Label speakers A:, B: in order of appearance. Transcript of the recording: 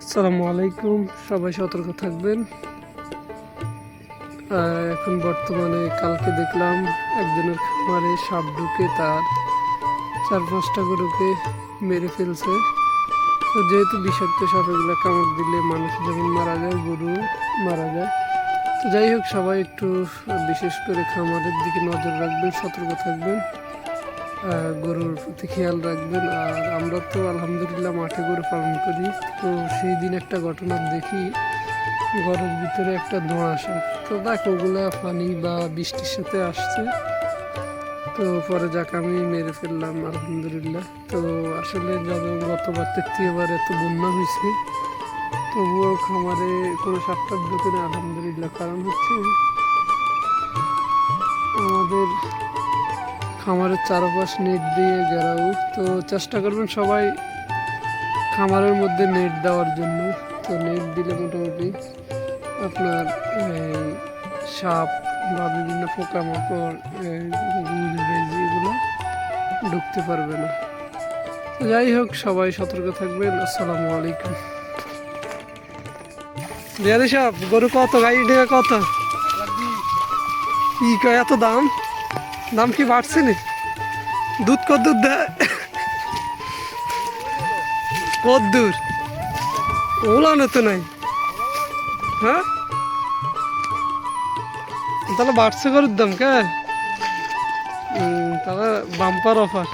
A: আসসালামু আলাইকুম, সবাই সতর্ক থাকবেন। এখন বর্তমানে কালকে দেখলাম একজনের খামারে সাপ ঢুকে তার 4-5টা গরুকে মেরে ফেলছে। তো যেহেতু বিষাক্ত সাপ, এগুলো কামড় দিলে মানুষ যেমন মারা যায়, গরু মারা যায়। তো যাই হোক, সবাই একটু বিশেষ করে খামারের দিকে নজর রাখবেন, সতর্ক থাকবেন, গরুর প্রতি খেয়াল রাখবেন। আর আমরা তো আলহামদুলিল্লাহ মাঠে গরু পালন করি। তো সেই দিন একটা ঘটনা দেখি, ঘরের ভিতরে একটা ধোঁয়া আসে। তো দেখ, ওগুলা পানি বা বৃষ্টির সাথে আসছে। তো পরে যাকে আমি মেরে ফেললাম আলহামদুলিল্লাহ। তো আসলে যখন গতবার 3য় এত বন্যা হয়েছে, তবুও খামারে কোনো সাপটাপ ঢুকে না আলহামদুলিল্লাহ। কারণ হচ্ছে আমাদের খামারের চারপাশ নেট দিয়ে ঘেরাও। তো চেষ্টা করবেন সবাই খামারের মধ্যে নেট দেওয়ার জন্য। তো নেট দিলে মোটামুটি আপনার সাপ বা বিভিন্ন পোকামাকড়, গুল বেজি, এগুলো ঢুকতে পারবে না। তো যাই হোক, সবাই সতর্ক থাকবেন। আসসালামু আলাইকুম। বিহারি সাহেব, গরু কত? গাড়ি ঢেকে কত? কি কয় এত দাম? দাম কি বাড়ছে না? দুধ কত দুধ দেয়? কত দূর ওলানো তো নাই। হ্যাঁ, তাহলে বাড়ছে গরুর দাম কে? তাহলে বাম্পার অফার।